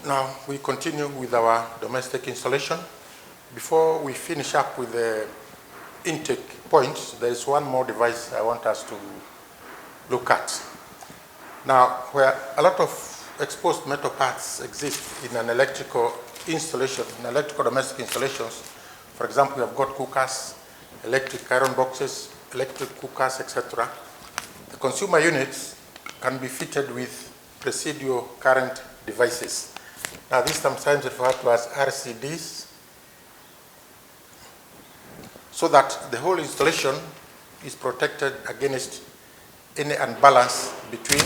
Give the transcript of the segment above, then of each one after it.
Now we continue with our domestic installation. Before we finish up with the intake points, there is one more device I want us to look at. Now, where a lot of exposed metal parts exist in an electrical installation, in electrical domestic installations, for example, we have got cookers, electric iron boxes, electric cookers, etc. The consumer units can be fitted with residual current devices. Now, this sometimes referred to as RCDs, so that the whole installation is protected against any unbalance between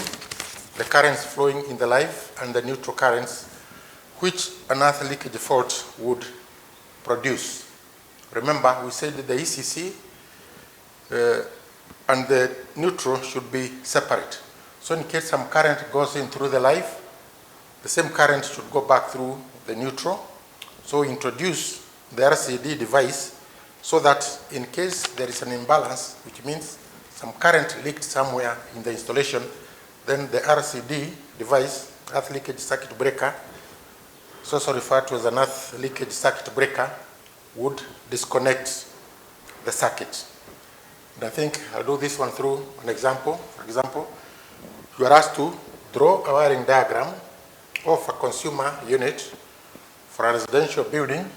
the currents flowing in the live and the neutral currents, which an earth leakage fault would produce. Remember, we said that the ECC and the neutral should be separate. So in case some current goes in through the live, the same current should go back through the neutral. So introduce the RCD device so that in case there is an imbalance, which means some current leaked somewhere in the installation, then the RCD device, earth leakage circuit breaker, it's also referred to as an earth leakage circuit breaker, would disconnect the circuit. And I think I'll do this one through an example. For example, you are asked to draw a wiring diagram of a consumer unit for a residential building.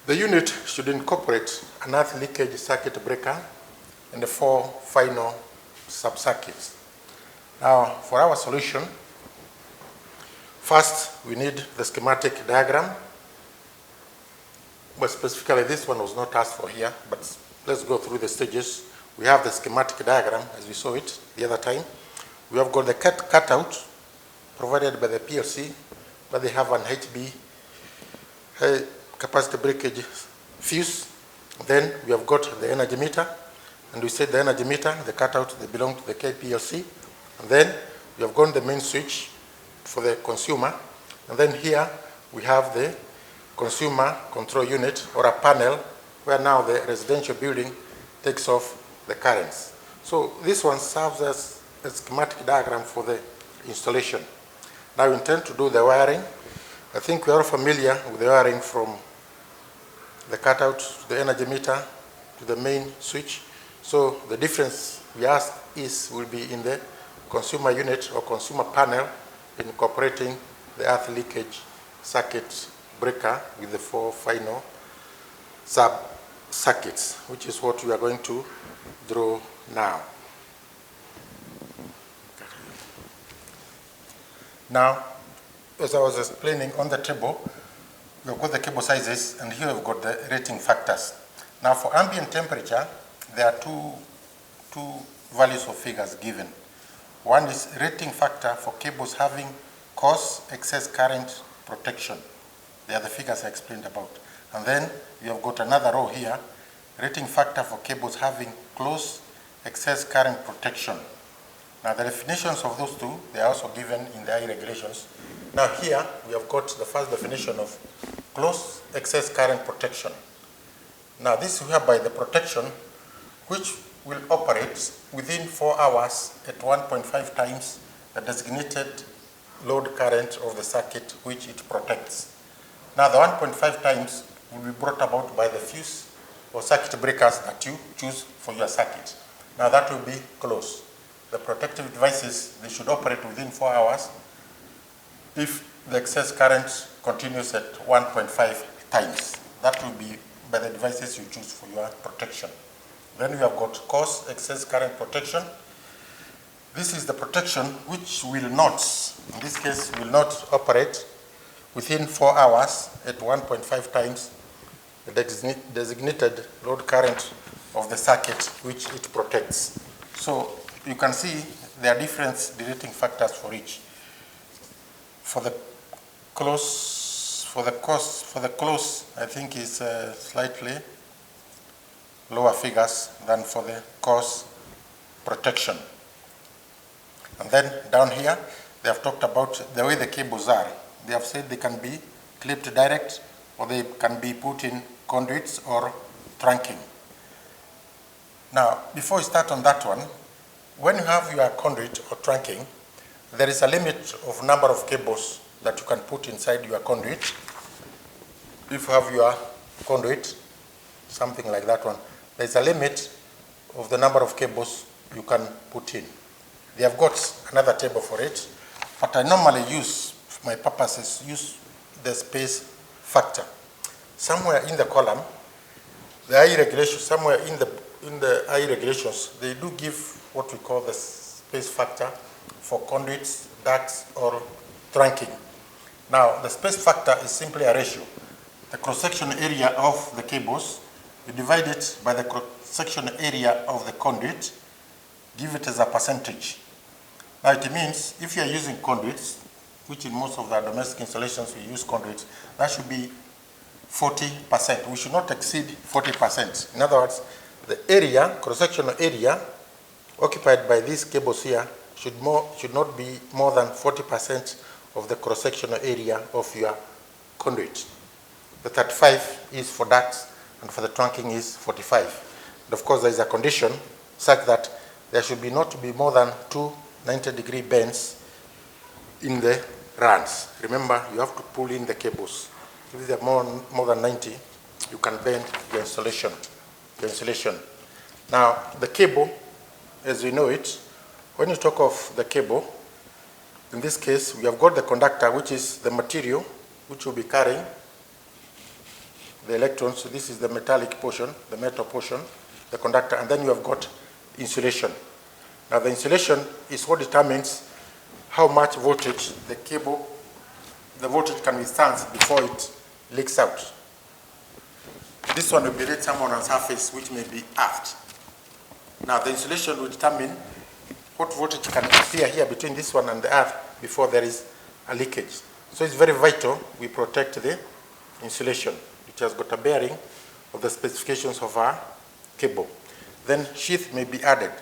The unit should incorporate an earth leakage circuit breaker and the 4 final sub-circuits. Now, for our solution, first we need the schematic diagram. But specifically, this one was not asked for here, but let's go through the stages. We have the schematic diagram as we saw it the other time. We have got the cutout provided by the PLC, but they have an HB, high capacity breakage fuse. Then we have got the energy meter, and we said the energy meter, the cutout, they belong to the KPLC. And then we have got the main switch for the consumer. And then here we have the consumer control unit, or a panel, where now the residential building takes off the currents. So this one serves as a schematic diagram for the installation. Now we intend to do the wiring. I think we are familiar with the wiring from the cutout to the energy meter to the main switch. So the difference we ask will be in the consumer unit or consumer panel incorporating the earth leakage circuit breaker with the 4 final sub-circuits, which is what we are going to draw now. Now, as I was explaining on the table, we've got the cable sizes, and here we've got the rating factors. Now, for ambient temperature, there are two values of figures given. One is rating factor for cables having coarse excess current protection. They are the figures I explained about. And then we have got another row here, rating factor for cables having close excess current protection. Now the definitions of those two, they are also given in the IE regulations. Now here we have got the first definition of close excess current protection. Now this is whereby the protection which will operate within 4 hours at 1.5 times the designated load current of the circuit which it protects. Now the 1.5 times will be brought about by the fuse or circuit breakers that you choose for your circuit. Now that will be close. The protective devices, they should operate within 4 hours if the excess current continues at 1.5 times. That will be by the devices you choose for your protection. Then we have got coarse excess current protection. This is the protection which will not, in this case, will not operate within 4 hours at 1.5 times the designated load current of the circuit which it protects. So you can see there are different rating factors for each. For the close, I think is slightly lower figures than for the coarse protection. And then down here, they have talked about the way the cables are. They have said they can be clipped direct, or they can be put in conduits or trunking. Now, before we start on that one, when you have your conduit or trunking, there is a limit of number of cables that you can put inside your conduit. If you have your conduit, something like that one, there's a limit of the number of cables you can put in. They have got another table for it, but I normally use, for my purposes, use the space factor. Somewhere in the column, the I regulations, somewhere in the I regulations, they do give what we call the space factor for conduits, ducts, or trunking. Now, the space factor is simply a ratio. The cross-section area of the cables, you divide it by the cross-section area of the conduit, give it as a percentage. Now, it means if you are using conduits, which in most of the domestic installations we use conduits, that should be 40%. We should not exceed 40%. In other words, the area, cross-sectional area occupied by these cables here should not be more than 40% of the cross-sectional area of your conduit. The 35 is for ducts, and for the trunking is 45. And of course, there is a condition such that there should not be more than 2 90-degree bends in the runs. Remember, you have to pull in the cables. If they are more than 90, you can bend your insulation. Now, the cable, as we know it, when you talk of the cable, in this case, we have got the conductor, which is the material which will be carrying the electrons. So this is the metallic portion, the metal portion, the conductor, and then you have got insulation. Now, the insulation is what determines how much voltage the voltage can withstand before it leaks out. This one will be laid somewhere on a surface which may be aft. Now, the insulation will determine what voltage can appear here between this one and the earth before there is a leakage. So it's very vital we protect the insulation. It has got a bearing of the specifications of our cable. Then sheath may be added.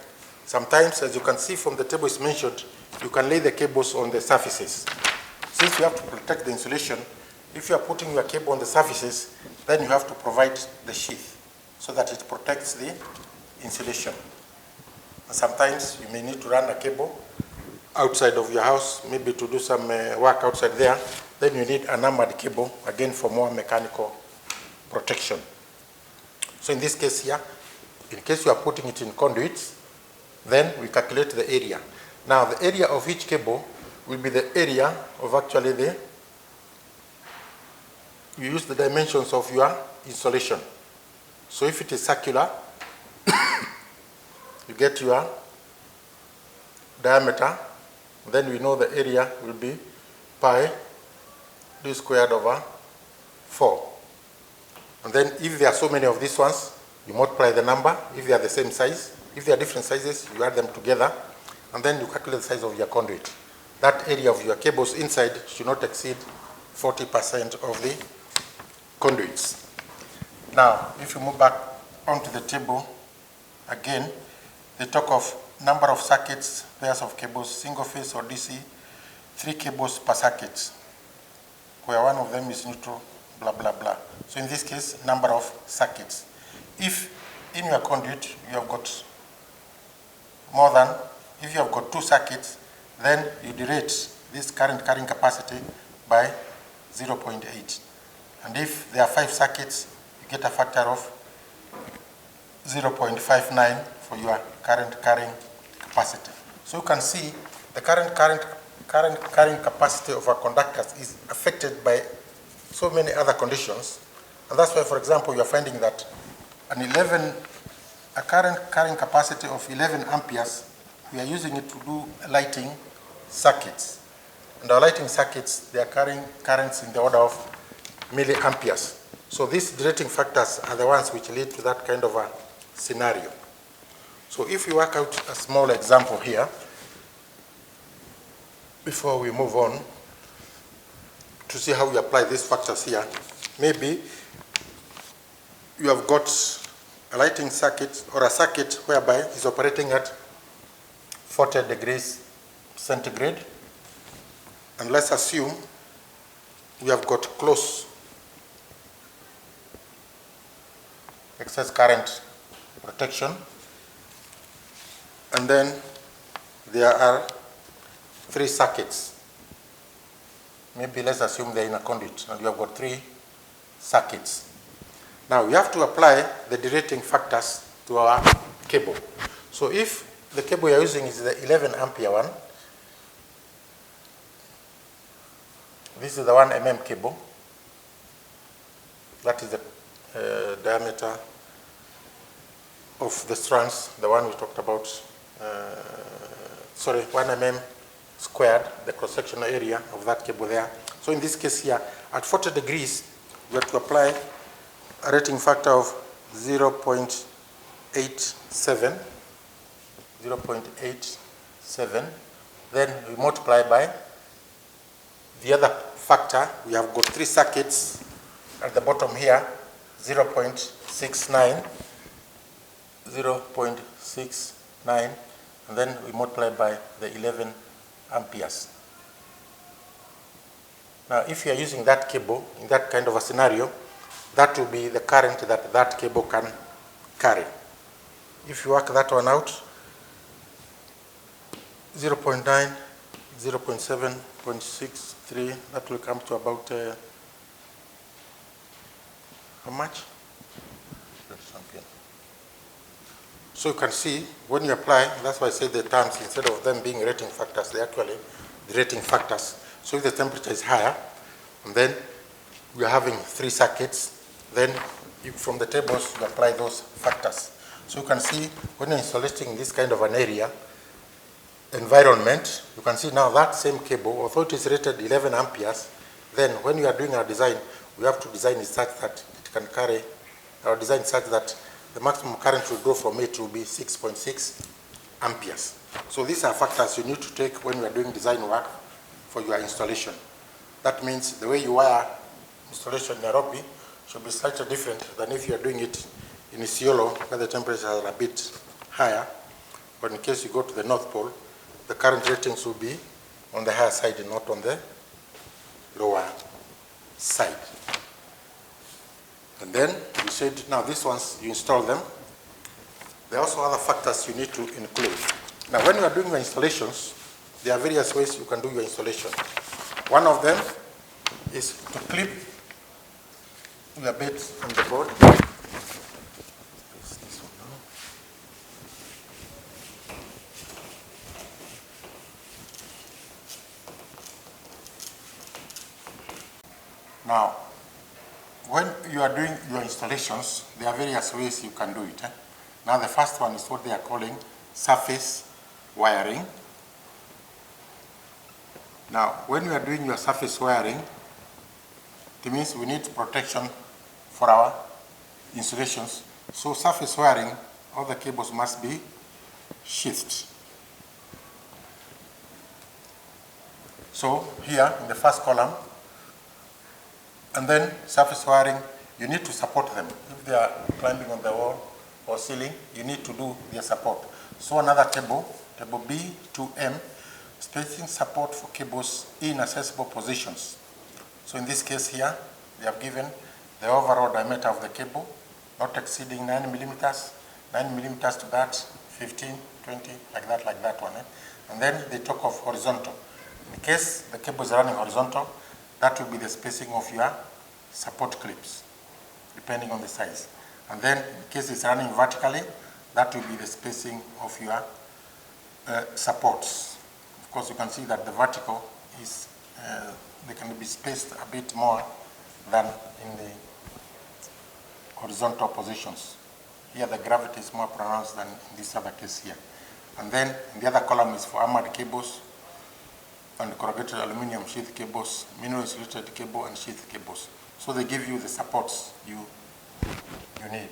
Sometimes, as you can see from the table is mentioned, you can lay the cables on the surfaces. Since you have to protect the insulation, if you are putting your cable on the surfaces, then you have to provide the sheath so that it protects the insulation. And sometimes you may need to run a cable outside of your house, maybe to do some work outside there. Then you need an armored cable, again for more mechanical protection. So in this case here, in case you are putting it in conduits, then we calculate the area. Now, the area of each cable will be the area of actually you use the dimensions of your insulation. So if it is circular, you get your diameter, then we know the area will be pi d squared over 4. And then if there are so many of these ones, you multiply the number. If they are the same size, if they are different sizes, you add them together, and then you calculate the size of your conduit. That area of your cables inside should not exceed 40% of the conduits. Now, if you move back onto the table, again, they talk of number of circuits, pairs of cables, single phase or DC, 3 cables per circuit, where one of them is neutral, blah, blah, blah. So in this case, number of circuits. If in your conduit you have got if you have got 2 circuits, then you derate this current carrying capacity by 0.8. And if there are 5 circuits, you get a factor of 0.59 for your current carrying capacity. So you can see the current carrying capacity of our conductors is affected by so many other conditions. And that's why, for example, you are finding that a current carrying capacity of 11 amperes, we are using it to do lighting circuits. And our lighting circuits, they are carrying currents in the order of milliamperes. So these derating factors are the ones which lead to that kind of a scenario. So if we work out a small example here, before we move on to see how we apply these factors here, maybe you have got a lighting circuit or a circuit whereby it's operating at 40 degrees centigrade. And let's assume we have got close excess current protection. And then there are 3 circuits. maybe let's assume they're in a conduit, and you have got 3 circuits. Now you have to apply the derating factors to our cable. So if the cable you're using is the 11 ampere one, this is the 1 mm cable. That is the diameter of the strands, the one we talked about, 1 mm squared, the cross-sectional area of that cable there. So in this case here, at 40 degrees, we have to apply a rating factor of 0.87, then we multiply by the other factor. We have got 3 circuits at the bottom here, 0.69, and then we multiply by the 11 amperes. Now, if you are using that cable in that kind of a scenario, that will be the current that that cable can carry. If you work that one out, 0.9, 0.7, 0.63, that will come to about how much? So you can see when you apply, that's why I say the terms, instead of them being rating factors, they're actually the rating factors. So if the temperature is higher, and then we are having 3 circuits, then from the tables you apply those factors. So you can see when you're insulating this kind of an area, environment, you can see now that same cable, although it is rated 11 amperes, then when you are doing our design, we have to design it such that it can carry, our design such that the maximum current will go from it will be 6.6 amperes. So these are factors you need to take when you are doing design work for your installation. That means the way you wire installation in Nairobi should be slightly different than if you are doing it in Isiolo, where the temperatures are a bit higher. But in case you go to the North Pole, the current ratings will be on the higher side and not on the lower side. And then we said, now these ones, you install them. There are also other factors you need to include. Now when you are doing your installations, there are various ways you can do your installation. One of them is to clip your bits on the board. Now, when you are doing your installations, there are various ways you can do it. Now the first one is what they are calling surface wiring. Now, when you are doing your surface wiring, it means we need protection for our installations. So surface wiring, all the cables must be sheathed. So here in the first column, and then surface wiring, you need to support them. If they are climbing on the wall or ceiling, you need to do their support. So another table, table B2M, spacing support for cables in accessible positions. So in this case here, they have given the overall diameter of the cable, not exceeding 9 millimeters, 9 millimeters to that, 15, 20, like that one. And then they talk of horizontal. In case the cable is running horizontal, that will be the spacing of your support clips, depending on the size. And then in case it's running vertically, that will be the spacing of your supports. Of course, you can see that the vertical is, they can be spaced a bit more than in the horizontal positions. Here the gravity is more pronounced than in this other case here. And then in the other column is for armored cables and corrugated aluminum sheath cables, mineral insulated cable and sheath cables. So they give you the supports you need.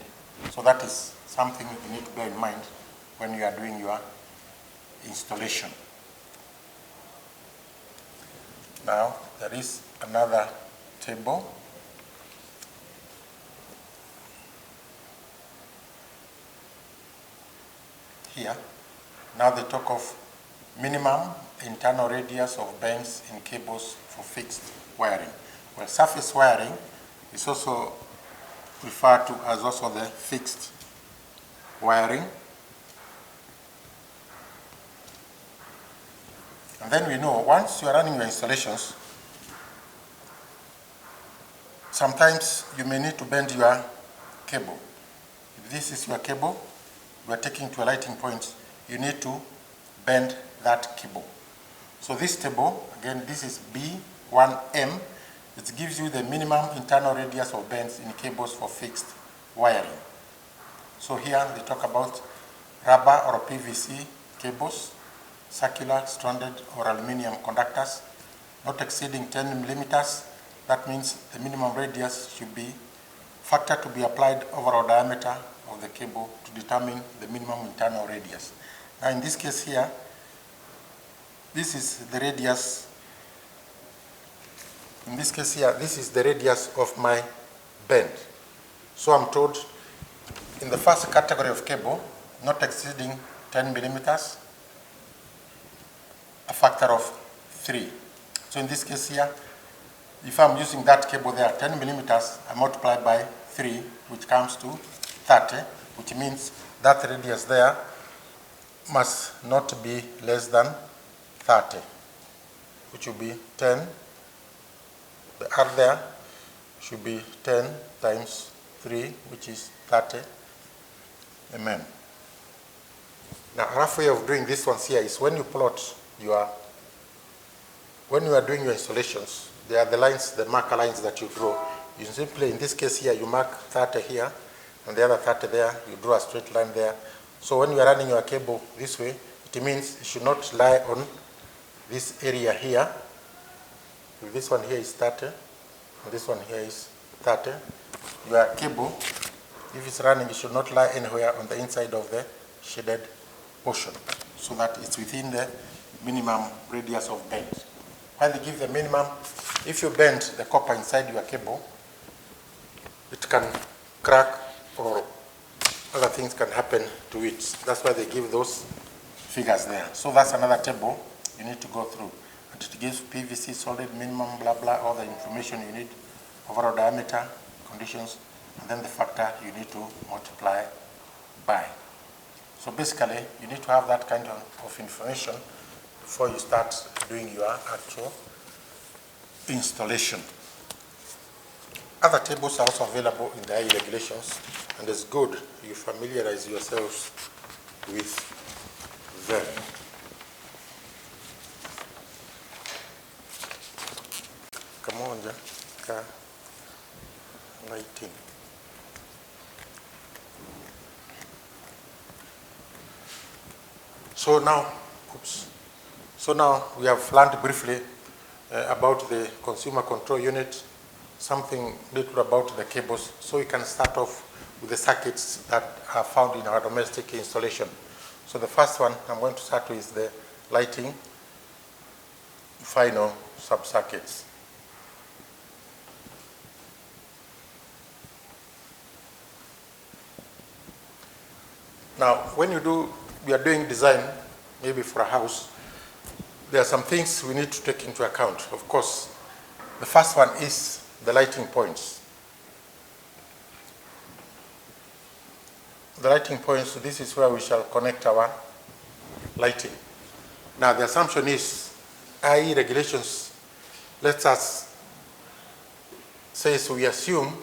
So that is something you need to bear in mind when you are doing your installation. Now there is another table. Here, now they talk of minimum internal radius of bends in cables for fixed wiring. Well, surface wiring is also referred to as also the fixed wiring. And then we know once you are running your installations, sometimes you may need to bend your cable. If this is your cable, you are taking to a lighting point, you need to bend that cable. So this table, again, this is B1M. It gives you the minimum internal radius of bends in cables for fixed wiring. So here they talk about rubber or PVC cables, circular, stranded, or aluminum conductors, not exceeding 10 millimeters. That means the minimum radius should be factor to be applied overall diameter of the cable to determine the minimum internal radius. Now in this case here, this is the radius. In this case here, this is the radius of my bend. So I'm told in the first category of cable, not exceeding 10 millimeters, a factor of 3. So in this case here, if I'm using that cable there, 10 millimeters, I multiply by 3, which comes to 30, which means that radius there must not be less than 30, which will be 10. The R there should be 10 times 3, which is 30 mm. Now, a rough way of doing this one here is when you plot when you are doing your installations, there are the lines, the marker lines that you draw. You simply, in this case here, you mark 30 here, and the other 30 there, you draw a straight line there. So when you are running your cable this way, it means it should not lie on this area here. If this one here is 30, and this one here is 30, your cable, if it's running, it should not lie anywhere on the inside of the shaded portion, so that it's within the minimum radius of bend. When they give the minimum, if you bend the copper inside your cable, it can crack or other things can happen to it. That's why they give those figures there. So that's another table you need to go through. And it gives PVC, solid, minimum, blah, blah, all the information you need, overall diameter, conditions, and then the factor you need to multiply by. So basically, you need to have that kind of information before you start doing your actual installation. Other tables are also available in the IE regulations, and it's good you familiarize yourselves with them. Come on, Jack. Lighting. So now we have learned briefly about the consumer control unit, something little about the cables, so we can start off with the circuits that are found in our domestic installation. So the first one I'm going to start with is the lighting final sub-circuits. Now, when we are doing design, maybe for a house, there are some things we need to take into account. Of course, the first one is the lighting points. The lighting points, this is where we shall connect our lighting. Now, the assumption is IE regulations lets us say, so we assume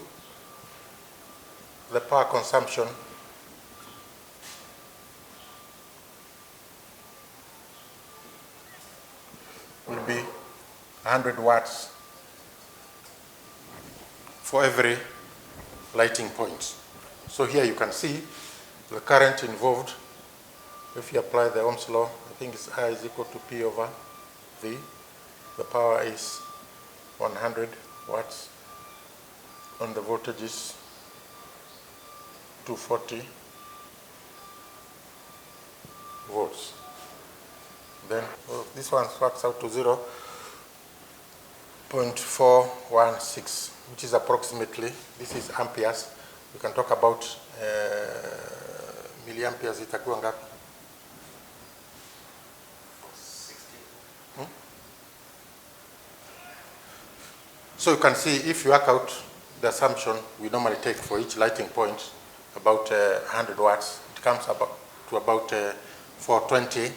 the power consumption will be 100 watts for every lighting point. So here you can see the current involved. If you apply the Ohm's law, I think it's I is equal to P over V. The power is 100 watts, and the voltage is 240 volts. Then this one works out to 0.416, which is approximately, this is amperes. We can talk about milliamperes, itakuwa ngapi? 60. So you can see, if you work out the assumption we normally take for each lighting point, about 100 watts, it comes to about 420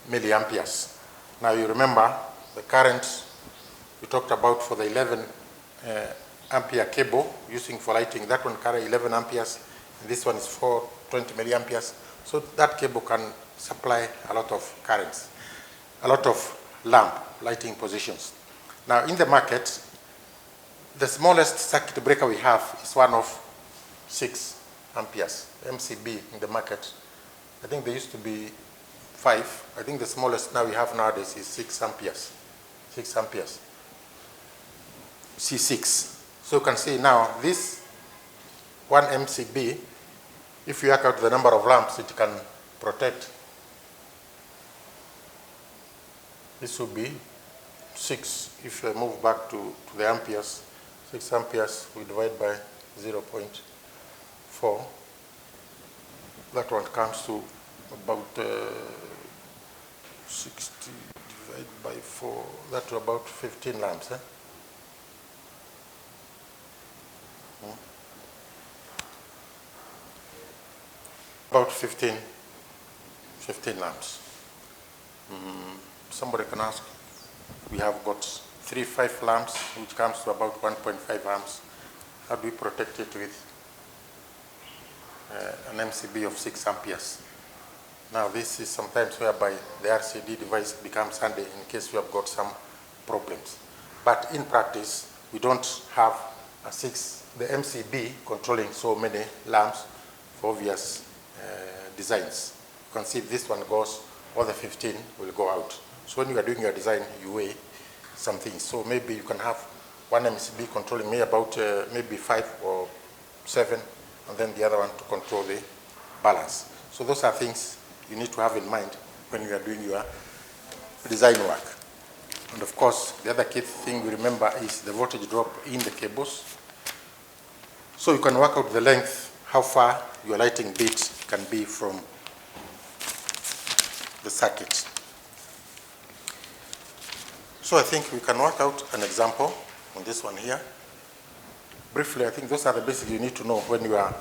milliamperes. Now you remember the current we talked about for the 11 ampere cable using for lighting. That one carry 11 amperes, and this one is 420 milliamperes. So that cable can supply a lot of currents, a lot of lamp lighting positions. Now in the market, the smallest circuit breaker we have is one of 6 amperes, MCB in the market. I think there used to be 5. I think the smallest now we have nowadays is 6 amperes. 6 amperes. C6. So you can see now this 1 MCB, if you work out the number of lamps it can protect, this will be 6. If I move back to the amperes, 6 amperes we divide by 0.4. That one comes to about 60 divided by 4, that to about 15 lamps. About 15 lamps. Somebody can ask, we have got 5 lamps, which comes to about 1.5 amps. How do we protect it with an MCB of 6 amperes? Now this is sometimes whereby the RCD device becomes handy in case you have got some problems. But in practice, we don't have the MCB controlling so many lamps for obvious designs. You can see if this one goes, all the 15 will go out. So when you are doing your design, you weigh some things. So maybe you can have one MCB controlling about maybe 5 or 7, and then the other one to control the balance. So those are things you need to have in mind when you are doing your design work. And of course, the other key thing we remember is the voltage drop in the cables. So you can work out the length, how far your lighting bit can be from the circuit. So I think we can work out an example on this one here. Briefly, I think those are the basics you need to know when you are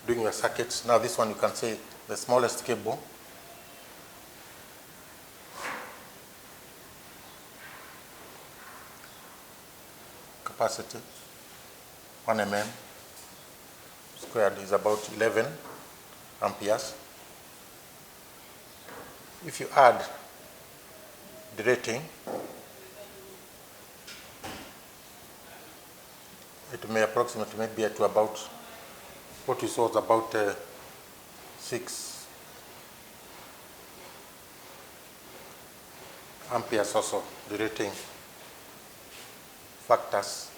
doing your circuits. Now this one you can say the smallest cable. Capacity, 1 mm squared is about 11 amperes. If you add the rating, it may approximate maybe to about what you saw is about 6 amperes also, the rating factors.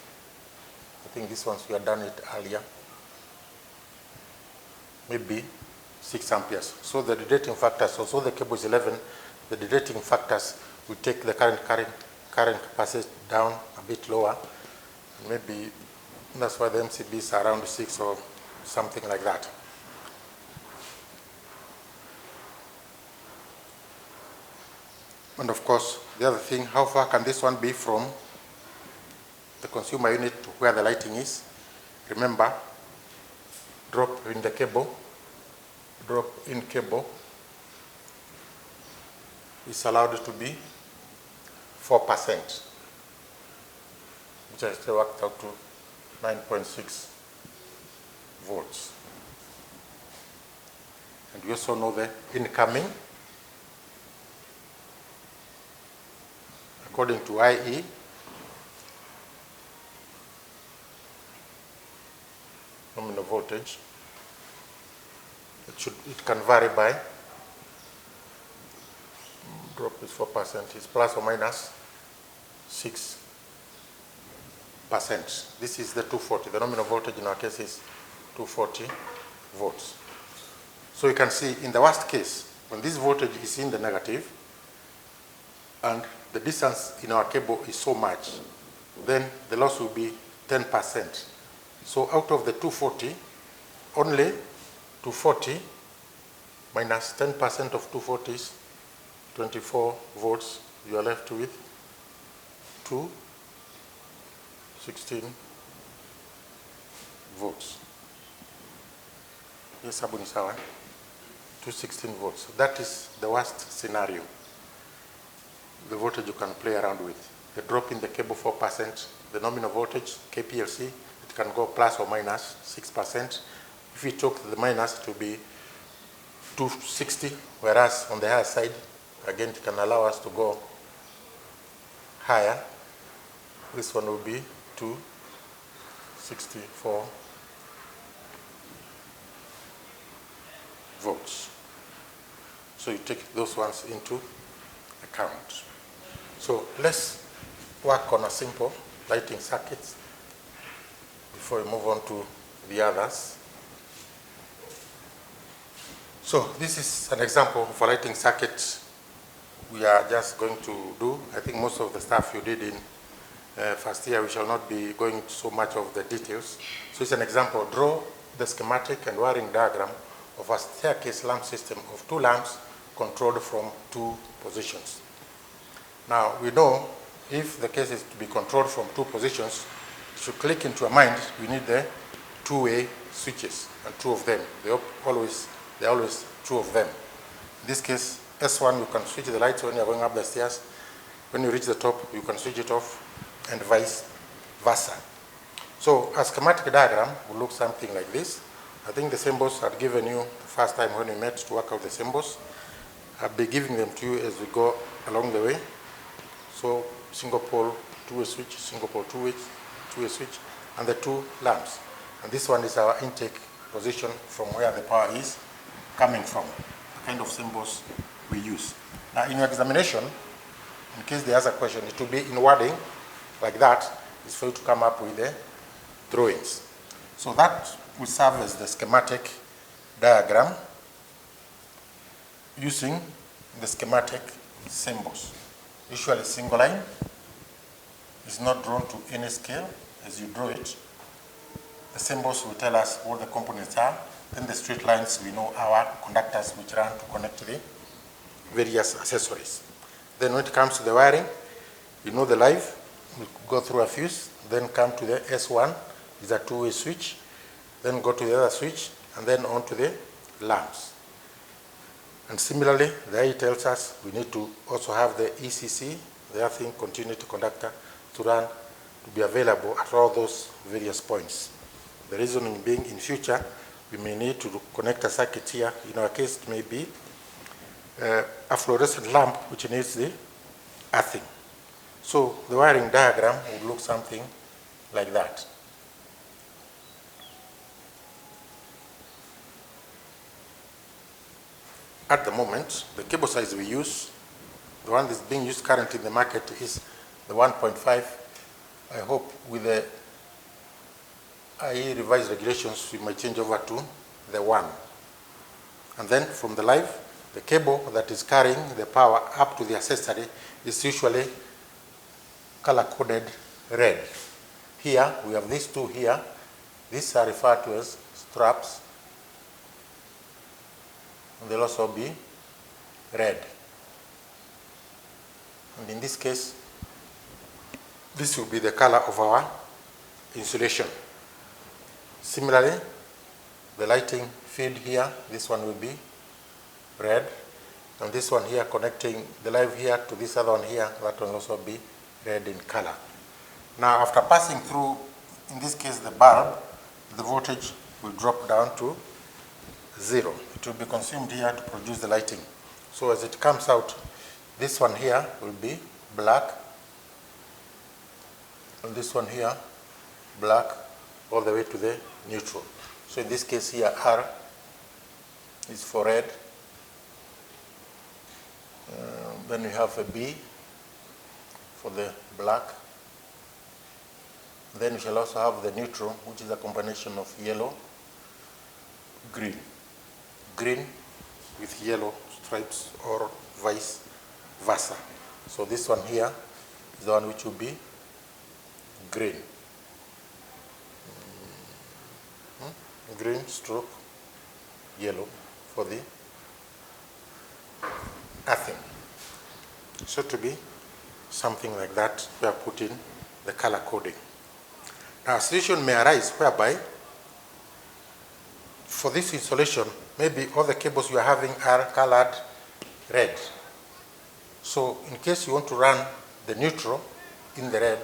I think this ones we had done it earlier. Maybe 6 amperes. So the deteriorating factors, although the cable is 11, the deteriorating factors will take the current capacity down a bit lower. Maybe that's why the MCB is around 6 or something like that. And of course, the other thing, how far can this one be from the consumer unit to where the lighting is? Remember, drop in the cable, drop in cable is allowed to be 4%, which I still worked out to 9.6 volts. And we also know the incoming, according to IE, nominal voltage. It can vary by, drop is 4%, is plus or minus 6%. This is the 240. The nominal voltage in our case is 240 volts. So you can see in the worst case, when this voltage is in the negative and the distance in our cable is so much, then the loss will be 10%. So out of the 240, only 240 minus 10% of 240 is 24 volts. You are left with 216 volts. Yes, Abuni sawa. 216 volts. That is the worst scenario, the voltage you can play around with. the drop in the cable 4%, the nominal voltage, KPLC, it can go plus or minus 6%. If we took the minus, it will be 260, whereas on the higher side, again, it can allow us to go higher. This one will be 264 volts. So you take those ones into account. So let's work on a simple lighting circuit before we move on to the others. So this is an example of a lighting circuit we are just going to do. I think most of the stuff you did in first year, we shall not be going into so much of the details. So it's an example. Draw the schematic and wiring diagram of a staircase lamp system of 2 lamps controlled from 2 positions. Now we know if the case is to be controlled from 2 positions, to click into a mind, we need the 2-way switches, and 2 of them. There are always 2 of them. In this case, S1, you can switch the lights when you're going up the stairs. When you reach the top, you can switch it off, and vice versa. So a schematic diagram will look something like this. I think the symbols I'd given you the first time when we met to work out the symbols. I'll be giving them to you as we go along the way. So single pole, 2-way switch, single pole, 2-way switch, and the 2 lamps. And this one is our intake position from where the power is coming from, the kind of symbols we use. Now in your examination, in case there's a question, it will be in wording like that, is for you to come up with the drawings. So that will serve as the schematic diagram using the schematic symbols. Usually single line is not drawn to any scale. As you draw it, the symbols will tell us what the components are. Then the straight lines, we know our conductors which run to connect to the various accessories. Then when it comes to the wiring, you know the live, we go through a fuse, then come to the S1, is a 2-way switch, then go to the other switch, and then on to the lamps. And similarly, the IE tells us we need to also have the ECC, the earthing continuity conductor, to run, to be available at all those various points. The reasoning being, in future, we may need to connect a circuit here. In our case, it may be a fluorescent lamp which needs the earthing. So the wiring diagram would look something like that. At the moment, the cable size we use, the one that's being used currently in the market, is the 1.5. I hope with the IE revised regulations, we might change over to the 1. And then from the live, the cable that is carrying the power up to the accessory is usually color-coded red. Here, we have these 2 here. These are referred to as straps. And they'll also be red. And in this case, this will be the color of our insulation. Similarly, the lighting field here, this one will be red. And this one here connecting the live here to this other one here, that will also be red in color. Now after passing through, in this case the bulb, the voltage will drop down to 0. It will be consumed here to produce the lighting. So as it comes out, this one here will be black, and this one here black, all the way to the neutral. So in this case here, R is for red. Then we have a B for the black. Then we shall also have the neutral, which is a combination of yellow, green. Green with yellow stripes, or vice versa. So this one here is the one which will be green. Green stroke yellow for the earthing. So to be something like that, we are putting the color coding. Now a situation may arise whereby for this installation, maybe all the cables you are having are colored red. So in case you want to run the neutral, in the red,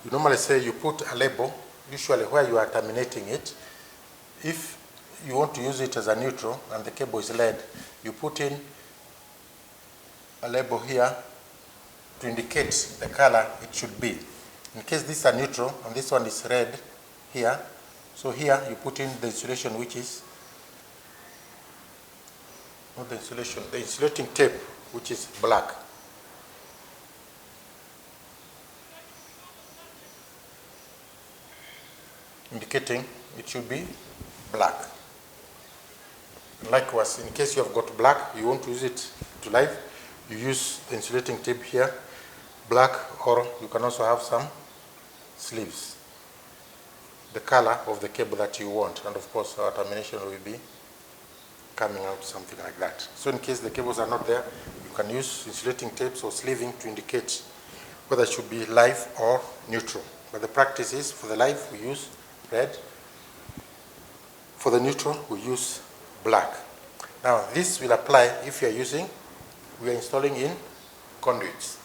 you normally say you put a label, usually where you are terminating it. If you want to use it as a neutral and the cable is lead, you put in a label here to indicate the color it should be. In case this is a neutral and this one is red here, so here you put in the insulation, which is not the insulation, the insulating tape, which is black. Indicating it should be black. Likewise, in case you have got black, you want to use it to live, you use the insulating tape here, black, or you can also have some sleeves, the color of the cable that you want, and of course our termination will be coming out something like that. So in case the cables are not there, you can use insulating tapes or sleeving to indicate whether it should be live or neutral. But the practice is, for the live we use red, for the neutral we use black. Now this will apply if you are we are installing in conduits.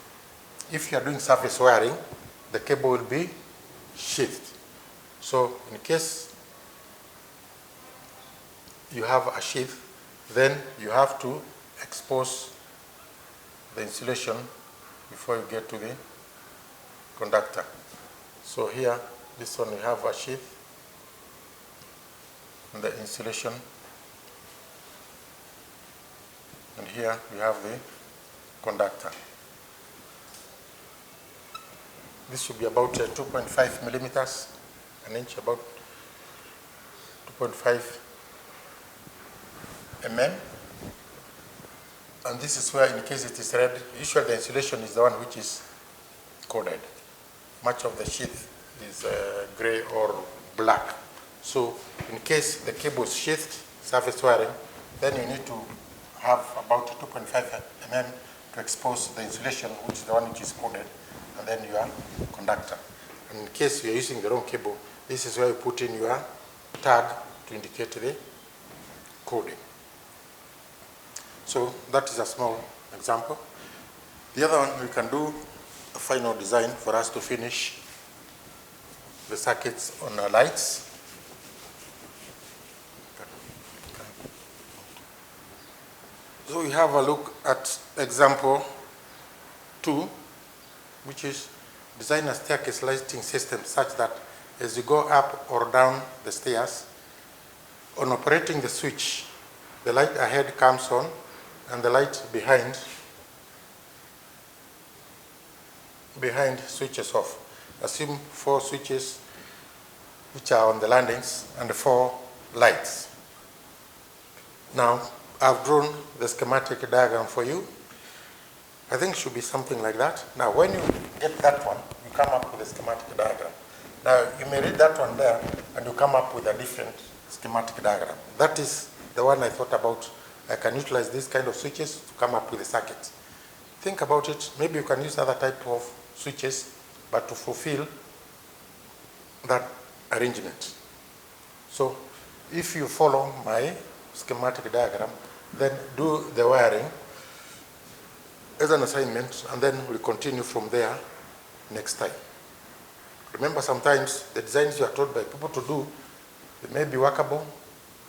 If you are doing surface wiring, the cable will be sheathed. So in case you have a sheath, then you have to expose the insulation before you get to the conductor. So here, this one we have a sheath and the insulation, and here we have the conductor. This should be about 2.5 millimeters, an inch, about 2.5 mm. And this is where, in case it is red, usually the insulation is the one which is coded. Much of the sheath is gray or black. So in case the cable is sheathed, surface wiring, then you need to have about 2.5 mm to expose the insulation, which is the one which is coded, and then your conductor. And in case you are using the wrong cable, this is where you put in your tag to indicate the coding. So that is a small example. The other one, we can do a final design for us to finish the circuits on our lights. So we have a look at example 2, which is design a staircase lighting system such that as you go up or down the stairs, on operating the switch, the light ahead comes on and the light behind switches off. Assume 4 switches which are on the landings and 4 lights. Now, I've drawn the schematic diagram for you. I think it should be something like that. Now, when you get that one, you come up with a schematic diagram. Now, you may read that one there, and you come up with a different schematic diagram. That is the one I thought about. I can utilize these kind of switches to come up with a circuit. Think about it. Maybe you can use other type of switches, but to fulfill that arrangement. So, if you follow my schematic diagram, then do the wiring as an assignment, and then we'll continue from there next time. Remember, sometimes the designs you are told by people to do, they may be workable,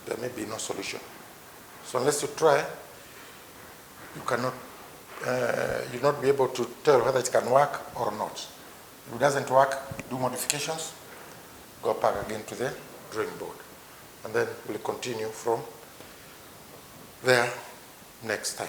there may be no solution. So unless you try, you cannot, you'll not be able to tell whether it can work or not. If it doesn't work, do modifications, go back again to the drawing board, and then we'll continue from there next time.